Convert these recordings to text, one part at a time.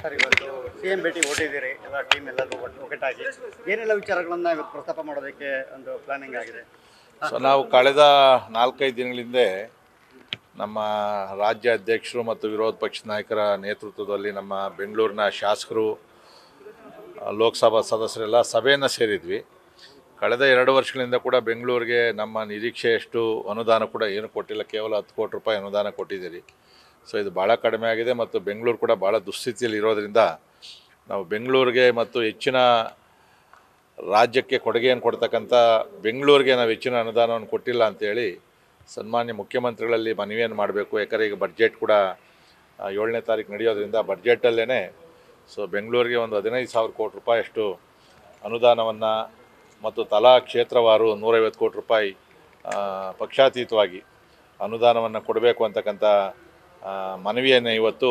Sir, ಇವತ್ತು CM ಭೇಟಿ ಹೊರಟಿದ್ದೀರಿ, ಎಲ್ಲ ಟೀಮ್ ಎಲ್ಲರೂ ಒಗ್ಗಟ್ಟಾಗಿ ಏನೆಲ್ಲ ವಿಚಾರಗಳನ್ನು ಇವತ್ತು ಪ್ರಸ್ತಾಪ ಮಾಡೋದಕ್ಕೆ ಒಂದು ಪ್ಲಾನಿಂಗ್ ಆಗಿದೆ? ಸೊ ನಾವು ಕಳೆದ 4-5 ದಿನಗಳಿಂದ ನಮ್ಮ ರಾಜ್ಯ ಅಧ್ಯಕ್ಷರು ಮತ್ತು ವಿರೋಧ ಪಕ್ಷದ ನಾಯಕರ ನೇತೃತ್ವದಲ್ಲಿ ನಮ್ಮ ಬೆಂಗಳೂರಿನ ಶಾಸಕರು, ಲೋಕಸಭಾ ಸದಸ್ಯರೆಲ್ಲ ಸಭೆಯನ್ನು ಸೇರಿದ್ವಿ. ಕಳೆದ 2 ವರ್ಷಗಳಿಂದ ಕೂಡ ಬೆಂಗಳೂರಿಗೆ ನಮ್ಮ ನಿರೀಕ್ಷೆಯಷ್ಟು ಅನುದಾನ ಕೂಡ ಏನು ಕೊಟ್ಟಿಲ್ಲ, ಕೇವಲ 10 ಕೋಟಿ ರೂಪಾಯಿ ಅನುದಾನ ಕೊಟ್ಟಿದ್ದೀರಿ. ಸೊ ಇದು ಭಾಳ ಕಡಿಮೆ ಆಗಿದೆ ಮತ್ತು ಬೆಂಗಳೂರು ಕೂಡ ಭಾಳ ದುಸ್ಥಿತಿಯಲ್ಲಿ ಇರೋದರಿಂದ ನಾವು ಬೆಂಗಳೂರಿಗೆ ಮತ್ತು ಹೆಚ್ಚಿನ ರಾಜ್ಯಕ್ಕೆ ಕೊಡುಗೆಯನ್ನು ಕೊಡ್ತಕ್ಕಂಥ ಬೆಂಗಳೂರಿಗೆ ನಾವು ಹೆಚ್ಚಿನ ಅನುದಾನವನ್ನು ಕೊಟ್ಟಿಲ್ಲ ಅಂಥೇಳಿ ಸನ್ಮಾನ್ಯ ಮುಖ್ಯಮಂತ್ರಿಗಳಲ್ಲಿ ಮನವಿಯನ್ನು ಮಾಡಬೇಕು. ಯಾಕಂದರೆ ಈಗ ಬಡ್ಜೆಟ್ ಕೂಡ 7ನೇ ತಾರೀಕು ನಡೆಯೋದ್ರಿಂದ ಬಡ್ಜೆಟಲ್ಲೇ ಸೊ ಬೆಂಗಳೂರಿಗೆ ಒಂದು 15,000 ಕೋಟಿ ರೂಪಾಯಿಯಷ್ಟು ಅನುದಾನವನ್ನು ಮತ್ತು ತಲಾ ಕ್ಷೇತ್ರವಾರು 150 ಕೋಟಿ ರೂಪಾಯಿ ಪಕ್ಷಾತೀತವಾಗಿ ಅನುದಾನವನ್ನು ಕೊಡಬೇಕು ಅಂತಕ್ಕಂಥ ಮನವಿಯನ್ನು ಇವತ್ತು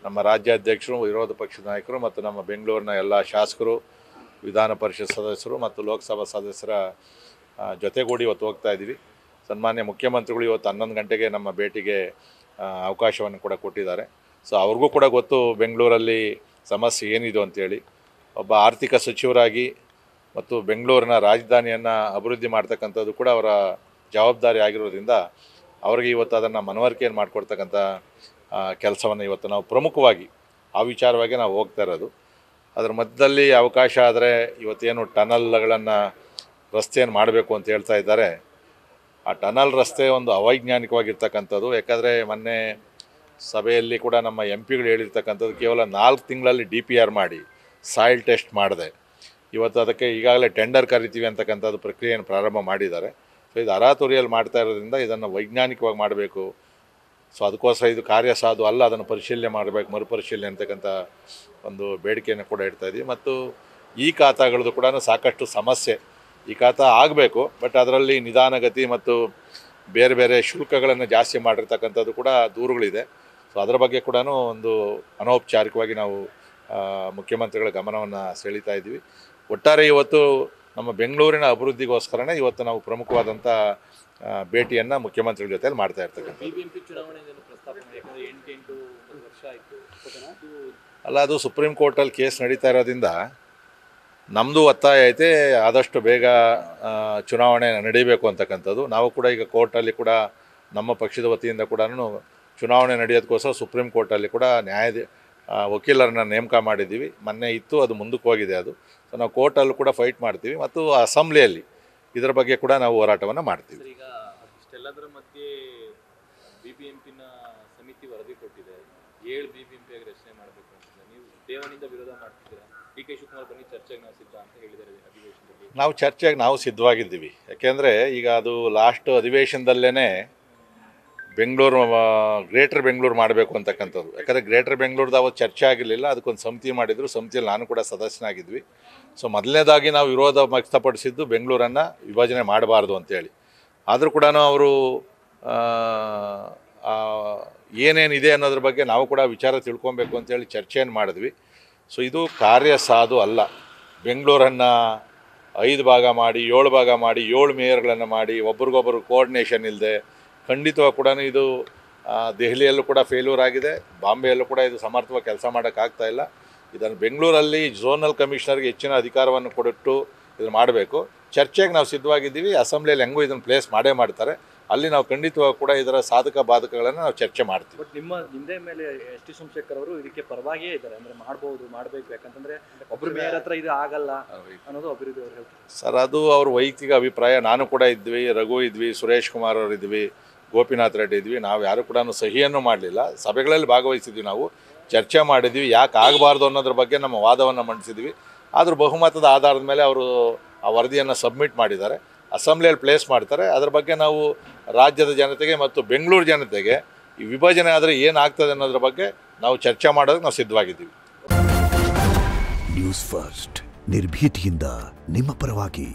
ನಮ್ಮ ರಾಜ್ಯಾಧ್ಯಕ್ಷರು, ವಿರೋಧ ಪಕ್ಷದ ನಾಯಕರು ಮತ್ತು ನಮ್ಮ ಬೆಂಗಳೂರಿನ ಎಲ್ಲ ಶಾಸಕರು, ವಿಧಾನ ಪರಿಷತ್ ಸದಸ್ಯರು ಮತ್ತು ಲೋಕಸಭಾ ಸದಸ್ಯರ ಜೊತೆಗೂಡಿ ಇವತ್ತು ಹೋಗ್ತಾ ಇದ್ದೀವಿ. ಸನ್ಮಾನ್ಯ ಮುಖ್ಯಮಂತ್ರಿಗಳು ಇವತ್ತು 11 ಗಂಟೆಗೆ ನಮ್ಮ ಭೇಟಿಗೆ ಅವಕಾಶವನ್ನು ಕೂಡ ಕೊಟ್ಟಿದ್ದಾರೆ. ಸೊ ಅವ್ರಿಗೂ ಕೂಡ ಗೊತ್ತು ಬೆಂಗಳೂರಲ್ಲಿ ಸಮಸ್ಯೆ ಏನಿದೆ ಅಂತೇಳಿ. ಒಬ್ಬ ಆರ್ಥಿಕ ಸಚಿವರಾಗಿ ಮತ್ತು ಬೆಂಗಳೂರಿನ ರಾಜಧಾನಿಯನ್ನು ಅಭಿವೃದ್ಧಿ ಮಾಡ್ತಕ್ಕಂಥದ್ದು ಕೂಡ ಅವರ ಜವಾಬ್ದಾರಿ ಆಗಿರೋದ್ರಿಂದ ಅವ್ರಿಗೆ ಇವತ್ತು ಅದನ್ನು ಮನವರಿಕೆಯನ್ನು ಮಾಡಿಕೊಡ್ತಕ್ಕಂಥ ಕೆಲಸವನ್ನು ಇವತ್ತು ನಾವು ಪ್ರಮುಖವಾಗಿ ಆ ವಿಚಾರವಾಗಿ ನಾವು ಹೋಗ್ತಾ ಇರೋದು. ಅದರ ಮಧ್ಯದಲ್ಲಿ ಅವಕಾಶ ಆದರೆ ಇವತ್ತೇನು ಟನಲ್ಗಳನ್ನು ರಸ್ತೆಯನ್ನು ಮಾಡಬೇಕು ಅಂತ ಹೇಳ್ತಾ ಇದ್ದಾರೆ. ಆ ಟನಲ್ ರಸ್ತೆ ಒಂದು ಅವೈಜ್ಞಾನಿಕವಾಗಿರ್ತಕ್ಕಂಥದ್ದು. ಯಾಕಂದರೆ ಮೊನ್ನೆ ಸಭೆಯಲ್ಲಿ ಕೂಡ ನಮ್ಮ MP ಗಳು ಹೇಳಿರ್ತಕ್ಕಂಥದ್ದು ಕೇವಲ 4 ತಿಂಗಳಲ್ಲಿ DPR ಮಾಡಿ ಸಾಯಿಲ್ ಟೆಸ್ಟ್ ಮಾಡಿದೆ. ಇವತ್ತು ಅದಕ್ಕೆ ಈಗಾಗಲೇ ಟೆಂಡರ್ ಕರಿತೀವಿ ಅಂತಕ್ಕಂಥದ್ದು ಪ್ರಕ್ರಿಯೆಯನ್ನು ಪ್ರಾರಂಭ ಮಾಡಿದ್ದಾರೆ. ಸೊ ಇದು ಅರಾತುರಿಯಲ್ಲಿ ಮಾಡ್ತಾ ಇರೋದ್ರಿಂದ ಇದನ್ನು ವೈಜ್ಞಾನಿಕವಾಗಿ ಮಾಡಬೇಕು. ಸೊ ಅದಕ್ಕೋಸ್ಕರ ಇದು ಕಾರ್ಯ ಸಾಧು ಅಲ್ಲ, ಅದನ್ನು ಪರಿಶೀಲನೆ ಮಾಡಬೇಕು, ಮರುಪರಿಶೀಲನೆ ಅಂತಕ್ಕಂಥ ಒಂದು ಬೇಡಿಕೆಯನ್ನು ಕೂಡ ಇಡ್ತಾಯಿದ್ವಿ. ಮತ್ತು ಈ ಖಾತಾಗಳದ್ದು ಕೂಡ ಸಾಕಷ್ಟು ಸಮಸ್ಯೆ. ಈ ಖಾತಾ ಆಗಬೇಕು, ಬಟ್ ಅದರಲ್ಲಿ ನಿಧಾನಗತಿ ಮತ್ತು ಬೇರೆ ಬೇರೆ ಶುಲ್ಕಗಳನ್ನು ಜಾಸ್ತಿ ಮಾಡಿರ್ತಕ್ಕಂಥದ್ದು ಕೂಡ ದೂರುಗಳಿದೆ. ಸೊ ಅದರ ಬಗ್ಗೆ ಕೂಡ ಒಂದು ಅನೌಪಚಾರಿಕವಾಗಿ ನಾವು ಮುಖ್ಯಮಂತ್ರಿಗಳ ಗಮನವನ್ನು ಸೆಳೀತಾ ಇದ್ದೀವಿ. ಒಟ್ಟಾರೆ ಇವತ್ತು ನಮ್ಮ ಬೆಂಗಳೂರಿನ ಅಭಿವೃದ್ಧಿಗೋಸ್ಕರನೇ ಇವತ್ತು ನಾವು ಪ್ರಮುಖವಾದಂಥ ಭೇಟಿಯನ್ನು ಮುಖ್ಯಮಂತ್ರಿಗಳ ಜೊತೆಯಲ್ಲಿ ಮಾಡ್ತಾ ಇರ್ತಕ್ಕಂಥ. ಅಲ್ಲ, ಅದು ಸುಪ್ರೀಂ ಕೋರ್ಟಲ್ಲಿ ಕೇಸ್ ನಡೀತಾ ಇರೋದ್ರಿಂದ ನಮ್ಮದು ಒತ್ತಾಯ ಐತೆ ಆದಷ್ಟು ಬೇಗ ಚುನಾವಣೆ ನಡೀಬೇಕು ಅಂತಕ್ಕಂಥದ್ದು. ನಾವು ಕೂಡ ಈಗ ಕೋರ್ಟಲ್ಲಿ ಕೂಡ ನಮ್ಮ ಪಕ್ಷದ ವತಿಯಿಂದ ಕೂಡ ಚುನಾವಣೆ ನಡೆಯೋದಕ್ಕೋಸ್ಕರ ಸುಪ್ರೀಂ ಕೋರ್ಟಲ್ಲಿ ಕೂಡ ವಕೀಲರನ್ನ ನೇಮಕ ಮಾಡಿದ್ದೀವಿ. ಮೊನ್ನೆ ಇತ್ತು, ಅದು ಮುಂದಕ್ಕೆ ಹೋಗಿದೆ. ಅದು ಸೊ ನಾವು ಕೋರ್ಟಲ್ಲೂ ಕೂಡ ಫೈಟ್ ಮಾಡ್ತೀವಿ ಮತ್ತು ಅಸೆಂಬ್ಲಿಯಲ್ಲಿ ಇದರ ಬಗ್ಗೆ ಕೂಡ ನಾವು ಹೋರಾಟವನ್ನು ಮಾಡ್ತೀವಿ. ಈಗ ಇಷ್ಟೆಲ್ಲದರ ಮಧ್ಯೆ BBMPನ ಸಮಿತಿ ವರದಿ ಕೊಟ್ಟಿದೆ, 7 BBMP ಆಗಿ ರಚನೆ ಮಾಡಬೇಕು ಅಂತ. ನೀವು ದೇವನಿಂದ ವಿರೋಧ ಮಾಡ್ತಿದ್ದೀರಾ. DK ಶಿವಕುಮಾರ್ ಬನ್ನಿ ಚರ್ಚೆಗೆ ನಾವು ಸಿದ್ಧ ಅಂತ ಹೇಳಿದ್ದಾರೆ ಅಧಿವೇಶನದಲ್ಲಿ. ನಾವು ಚರ್ಚೆಗೆ ನಾವು ಸಿದ್ಧವಾಗಿದ್ದೀವಿ. ಯಾಕೆಂದರೆ ಈಗ ಅದು ಲಾಸ್ಟ್ ಅಧಿವೇಶನದಲ್ಲೇ ಬೆಂಗಳೂರು ಗ್ರೇಟರ್ ಬೆಂಗಳೂರು ಮಾಡಬೇಕು ಅಂತಕ್ಕಂಥದ್ದು. ಯಾಕಂದರೆ ಗ್ರೇಟರ್ ಬೆಂಗಳೂರ್ದು ಅವತ್ತು ಚರ್ಚೆ ಆಗಿರಲಿಲ್ಲ, ಅದಕ್ಕೊಂದು ಸಮಿತಿ ಮಾಡಿದರು. ಸಮಿತಿಯಲ್ಲಿ ನಾನು ಕೂಡ ಸದಸ್ಯನಾಗಿದ್ವಿ. ಸೊ ಮೊದಲನೇದಾಗಿ ನಾವು ವಿರೋಧ ವ್ಯಕ್ತಪಡಿಸಿದ್ದು ಬೆಂಗಳೂರನ್ನು ವಿಭಜನೆ ಮಾಡಬಾರ್ದು ಅಂತೇಳಿ. ಆದರೂ ಕೂಡ ಅವರು ಏನೇನಿದೆ ಅನ್ನೋದ್ರ ಬಗ್ಗೆ ನಾವು ಕೂಡ ವಿಚಾರ ತಿಳ್ಕೊಬೇಕು ಅಂತೇಳಿ ಚರ್ಚೆಯನ್ನು ಮಾಡಿದ್ವಿ. ಸೊ ಇದು ಕಾರ್ಯ ಸಾಧು ಅಲ್ಲ. ಬೆಂಗಳೂರನ್ನು 5 ಭಾಗ ಮಾಡಿ 7 ಭಾಗ ಮಾಡಿ 7 ಮೇಯರ್ಗಳನ್ನು ಮಾಡಿ ಒಬ್ರಿಗೊಬ್ಬರು ಕೋಆರ್ಡಿನೇಷನ್ ಇಲ್ಲದೆ ಖಂಡಿತವಾಗಿ ಕೂಡ ಇದು ದೆಹಲಿಯಲ್ಲೂ ಕೂಡ ಫೇಲ್ಯೂರ್ ಆಗಿದೆ. ಬಾಂಬೆಯಲ್ಲೂ ಕೂಡ ಇದು ಸಮರ್ಥವಾಗಿ ಕೆಲಸ ಮಾಡೋಕ್ಕಾಗ್ತಾಯಿಲ್ಲ. ಇದನ್ನು ಬೆಂಗಳೂರಲ್ಲಿ ಝೋನಲ್ ಕಮಿಷನರ್ಗೆ ಹೆಚ್ಚಿನ ಅಧಿಕಾರವನ್ನು ಕೊಟ್ಟು ಇದನ್ನು ಮಾಡಬೇಕು. ಚರ್ಚೆಗೆ ನಾವು ಸಿದ್ಧವಾಗಿದ್ದೀವಿ. ಅಸೆಂಬ್ಲಿಯಲ್ಲಿ ಹೆಂಗೂ ಇದನ್ನು ಪ್ಲೇಸ್ ಮಾಡ್ತಾರೆ. ಅಲ್ಲಿ ನಾವು ಖಂಡಿತವಾಗಿ ಕೂಡ ಇದರ ಸಾಧಕ ಬಾಧಕಗಳನ್ನು ನಾವು ಚರ್ಚೆ ಮಾಡ್ತೀವಿ. ಬಟ್ ನಿಮ್ಮದೇ ಮೇಲೆ ST ಸೋಮಶೇಖರ್ ಅವರು ಇದಕ್ಕೆ ಪರವಾಗಿಯೇ ಇದ್ದಾರೆ. ಅಂದರೆ ಮಾಡಬೇಕು, ಯಾಕಂತಂದರೆ ಒಬ್ಬರು ಮೇಯರ್ ಹತ್ರ ಇದು ಆಗಲ್ಲ ಅನ್ನೋದು ಅಭಿವೃದ್ಧಿ ಅವರು ಹೇಳ್ತಾರೆ. ಸರ್, ಅದು ಅವ್ರ ವೈಯಕ್ತಿಕ ಅಭಿಪ್ರಾಯ. ನಾನು ಕೂಡ ಇದ್ವಿ, ರಘು ಇದ್ವಿ, ಸುರೇಶ್ ಕುಮಾರ್ ಅವರು ಇದ್ವಿ, ಗೋಪಿನಾಥ್ ರೆಡ್ಡಿ ಇದ್ವಿ. ನಾವು ಯಾರು ಕೂಡ ಸಹಿಯನ್ನು ಮಾಡಲಿಲ್ಲ. ಸಭೆಗಳಲ್ಲಿ ಭಾಗವಹಿಸಿದ್ವಿ, ನಾವು ಚರ್ಚೆ ಮಾಡಿದ್ವಿ. ಯಾಕೆ ಆಗಬಾರ್ದು ಅನ್ನೋದ್ರ ಬಗ್ಗೆ ನಮ್ಮ ವಾದವನ್ನು ಮಂಡಿಸಿದ್ವಿ. ಆದರೂ ಬಹುಮತದ ಆಧಾರದ ಮೇಲೆ ಅವರು ಆ ವರದಿಯನ್ನು ಸಬ್ಮಿಟ್ ಮಾಡಿದ್ದಾರೆ. ಅಸೆಂಬ್ಲಿಯಲ್ಲಿ ಪ್ಲೇಸ್ ಮಾಡ್ತಾರೆ. ಅದರ ಬಗ್ಗೆ ನಾವು ರಾಜ್ಯದ ಜನತೆಗೆ ಮತ್ತು ಬೆಂಗಳೂರು ಜನತೆಗೆ ಈ ವಿಭಜನೆ ಆದರೆ ಏನಾಗ್ತದೆ ಅನ್ನೋದ್ರ ಬಗ್ಗೆ ನಾವು ಚರ್ಚೆ ಮಾಡೋದಕ್ಕೆ ನಾವು ಸಿದ್ಧವಾಗಿದ್ದೀವಿ. ನ್ಯೂಸ್ ಫಸ್ಟ್ ನಿರ್ಭೀತಿಯಿಂದ ನಿಮ್ಮ ಪರವಾಗಿ.